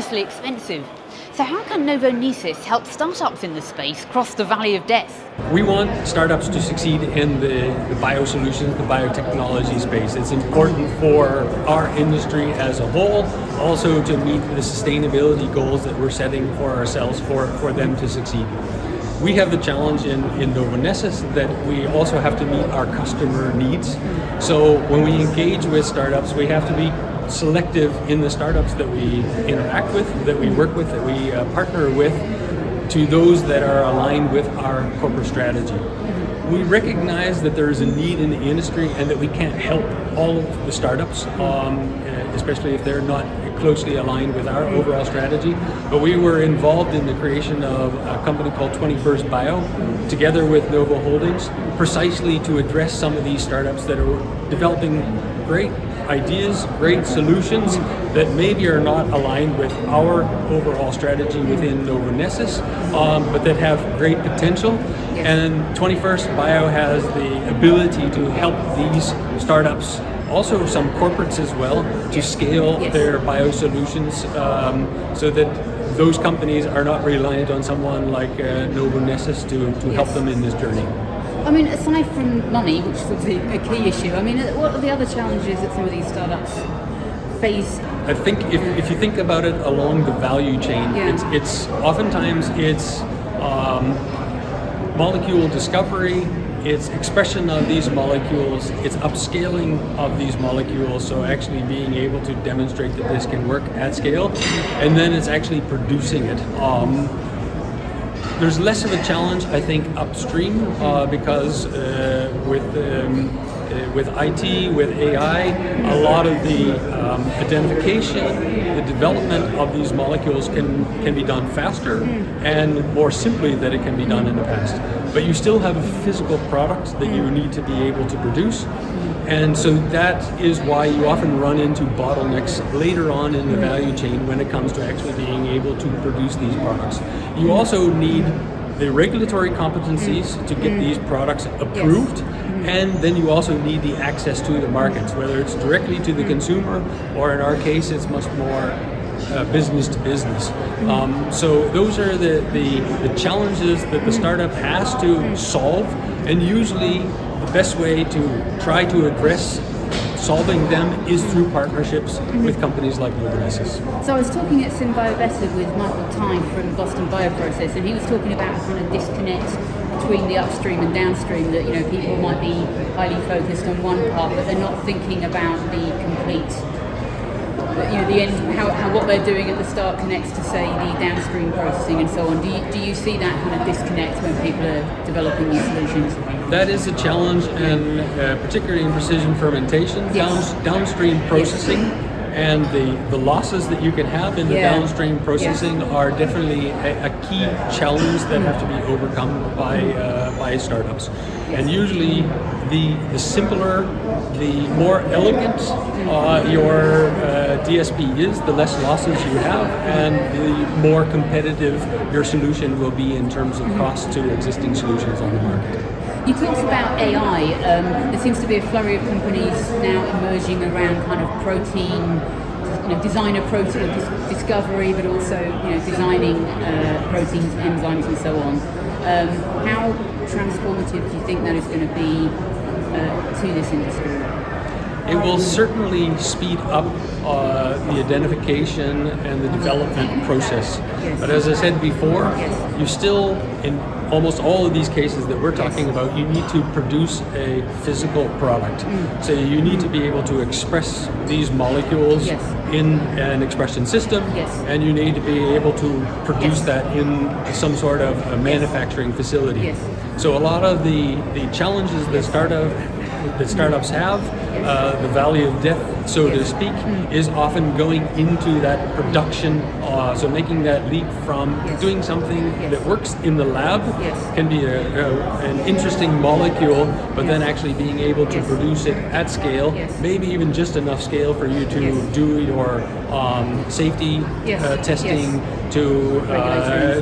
enormously expensive. So how can Novonesis help startups in the space cross the valley of death? We want startups to succeed in the biosolutions, the biotechnology space. It's important for our industry as a whole, also to meet the sustainability goals that we're setting for ourselves for them to succeed. We have the challenge in Novonesis that we also have to meet our customer needs. So when we engage with startups, we have to be selective in the startups that we interact with, that we work with, that we partner with, to those that are aligned with our corporate strategy. We recognize that there is a need in the industry and that we can't help all of the startups, especially if they're not closely aligned with our overall strategy. But we were involved in the creation of a company called 21st Bio, together with Novo Holdings, precisely to address some of these startups that are developing great ideas, great solutions that maybe are not aligned with our overall strategy within Novonesis, but that have great potential. Yes. And 21st Bio has the ability to help these startups, also some corporates as well, to scale their biosolutions so that those companies are not reliant on someone like Novonesis to help them in this journey. I mean, aside from money, which is obviously a key issue, I mean, what are the other challenges that some of these startups face? I think if you think about it along the value chain, it's oftentimes molecule discovery, it's expression of these molecules, it's upscaling of these molecules, so actually being able to demonstrate that this can work at scale, and then it's actually producing it. There's less of a challenge, I think, upstream because with IT, with AI, a lot of the identification, the development of these molecules can be done faster and more simply than it can be done in the past. But you still have a physical product that you need to be able to produce. And so that is why you often run into bottlenecks later on in the value chain when it comes to actually being able to produce these products. You also need the regulatory competencies to get these products approved, and then you also need the access to the markets, whether it's directly to the consumer or in our case it's much more business to business. So those are the challenges that the startup has to solve, and usually the best way to try to address solving them is through partnerships with companies like Novonesis. So I was talking at SynBioBetter with Michael Tye from Boston Bioprocess, and he was talking about a kind of disconnect between the upstream and downstream, that people might be highly focused on one part, but they're not thinking about the complete, the end, how what they're doing at the start connects to, say, the downstream processing and so on. Do you see that kind of disconnect when people are developing these solutions? That is a challenge, and particularly in precision fermentation, downstream processing, and the losses that you can have in the downstream processing are definitely a key challenge that have to be overcome by startups. And usually the simpler, the more elegant your DSP is, the less losses you have, and the more competitive your solution will be in terms of cost to existing solutions on the market. You talked about AI. There seems to be a flurry of companies now emerging around kind of protein, designer protein discovery, but also designing proteins, enzymes, and so on. How transformative do you think that is going to be to this industry? It will certainly speed up the identification and the development process. But as I said before, you still, in almost all of these cases that we're talking about, you need to produce a physical product. So you need to be able to express these molecules in an expression system, and you need to be able to produce that in some sort of a manufacturing facility. So a lot of the challenges that startups have, the valley of death, so to speak, is often going into that production, so making that leap from doing something that works in the lab, can be an interesting molecule, but then actually being able to produce it at scale, maybe even just enough scale for you to do your safety testing, to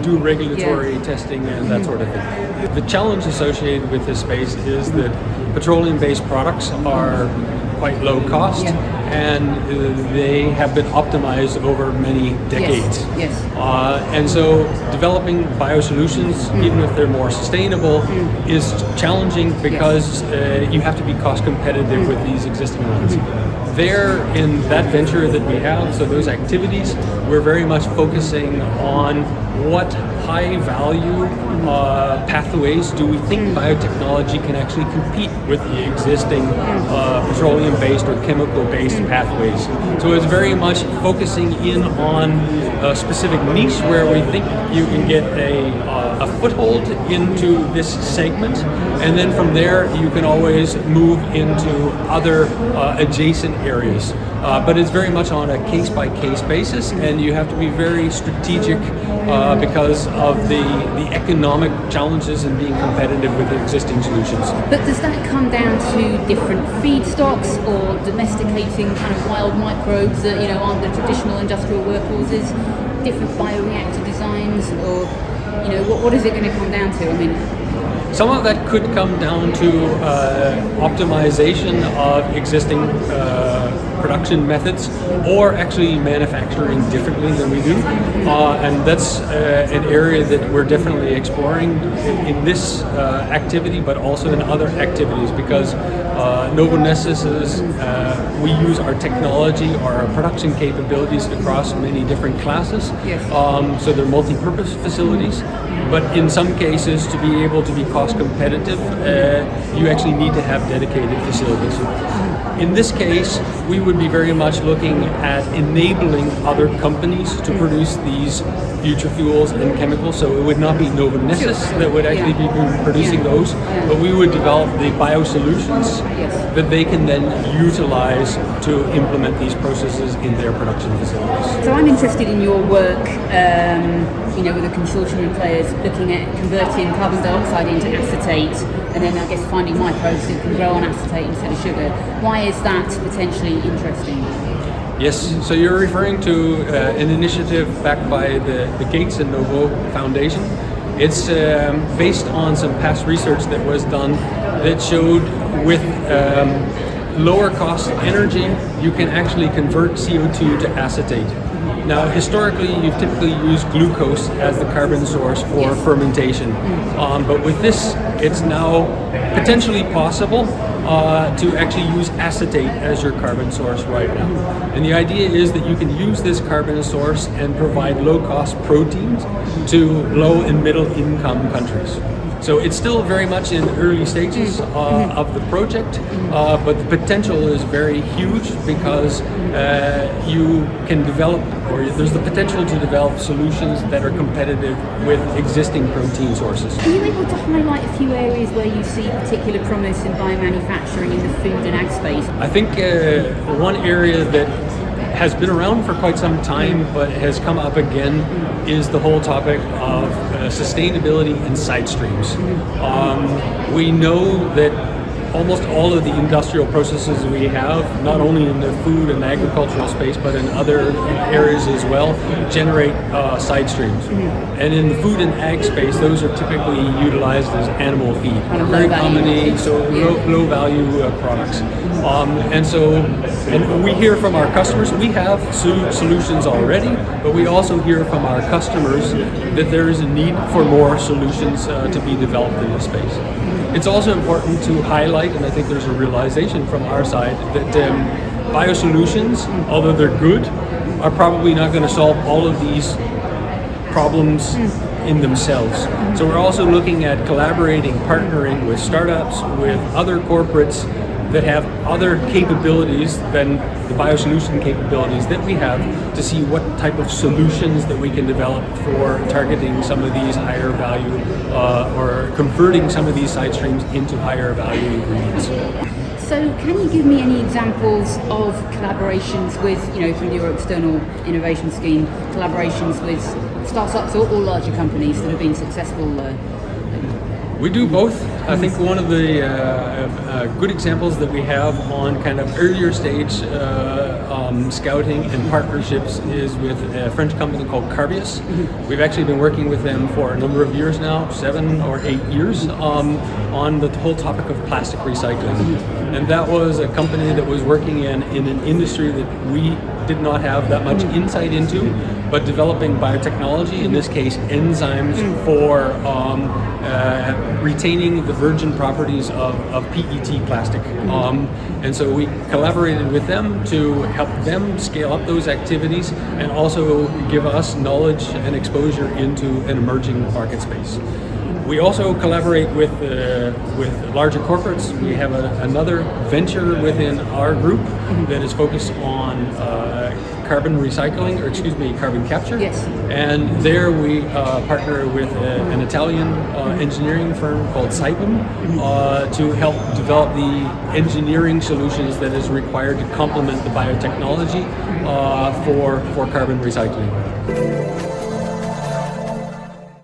do regulatory testing and that sort of thing. The challenge associated with this space is that petroleum-based products are quite low cost, and they have been optimized over many decades. Yes. And so developing biosolutions, even if they're more sustainable, is challenging because you have to be cost competitive with these existing ones. There, in that venture that we have, so those activities, we're very much focusing on what high value pathways do we think biotechnology can actually compete with the existing petroleum-based or chemical-based pathways. So it's very much focusing in on a specific niche where we think you can get a foothold into this segment, and then from there you can always move into other adjacent areas. But it's very much on a case-by-case basis, and you have to be very strategic because of the economic challenges in being competitive with the existing solutions. But does that come down to different feedstocks or domesticating kind of wild microbes that aren't the traditional industrial workhorses, different bioreactor designs, or what is it going to come down to? I mean, some of that could come down to optimization of existing production methods, or actually manufacturing differently than we do. And that's an area that we're definitely exploring in this activity, but also in other activities, because Novonesis is, we use our technology, our production capabilities across many different classes. Yes. So they're multi-purpose facilities. But in some cases, to be able to be cost competitive, you actually need to have dedicated facilities. In this case, we would be very much looking at enabling other companies to produce these future fuels and chemicals. So it would not be Novonesis that would actually be producing those, but we would develop the biosolutions that they can then utilize to implement these processes in their production facilities. So I'm interested in your work, with a consortium of players looking at converting carbon dioxide into acetate, and then I guess finding microbes that can grow on acetate instead of sugar. Why is that potentially interesting? Yes, so you're referring to an initiative backed by the Gates and Novo Foundation. It's based on some past research that was done that showed with lower cost energy, you can actually convert CO2 to acetate. Now, historically, you've typically used glucose as the carbon source for fermentation. But with this, it's now potentially possible to actually use acetate as your carbon source right now. And the idea is that you can use this carbon source and provide low-cost proteins to low and middle-income countries. So it's still very much in early stages of the project, but the potential is very huge because you can develop, or there's the potential to develop solutions that are competitive with existing protein sources. Are you able to highlight a few areas where you see particular promise in biomanufacturing in the food and ag space? I think one area that has been around for quite some time but has come up again is the whole topic of sustainability in side streams. We know that almost all of the industrial processes we have, not only in the food and agricultural space, but in other areas as well, generate side streams. And in the food and ag space, those are typically utilized as animal feed. Very commonly, so low value products. And we hear from our customers, we have solutions already, but we also hear from our customers that there is a need for more solutions to be developed in this space. It's also important to highlight, and I think there's a realization from our side, that biosolutions, although they're good, are probably not going to solve all of these problems in themselves. So we're also looking at collaborating, partnering with startups, with other corporates that have other capabilities than the biosolution capabilities that we have, to see what type of solutions that we can develop for targeting some of these higher value or converting some of these side streams into higher value ingredients. So can you give me any examples of collaborations with, through your external innovation scheme, collaborations with startups or larger companies that have been successful? We do both. I think one of the good examples that we have on kind of earlier stage scouting and partnerships is with a French company called Carbius. We've actually been working with them for a number of years now, 7 or 8 years, on the whole topic of plastic recycling. And that was a company that was working in an industry that we did not have that much insight into, but developing biotechnology, in this case enzymes, for retaining the virgin properties of PET plastic. And so we collaborated with them to help them scale up those activities and also give us knowledge and exposure into an emerging market space. We also collaborate with larger corporates. We have another venture within our group that is focused on carbon recycling, or excuse me, carbon capture. Yes. And there we partner with an Italian engineering firm called Saipem to help develop the engineering solutions that is required to complement the biotechnology for carbon recycling.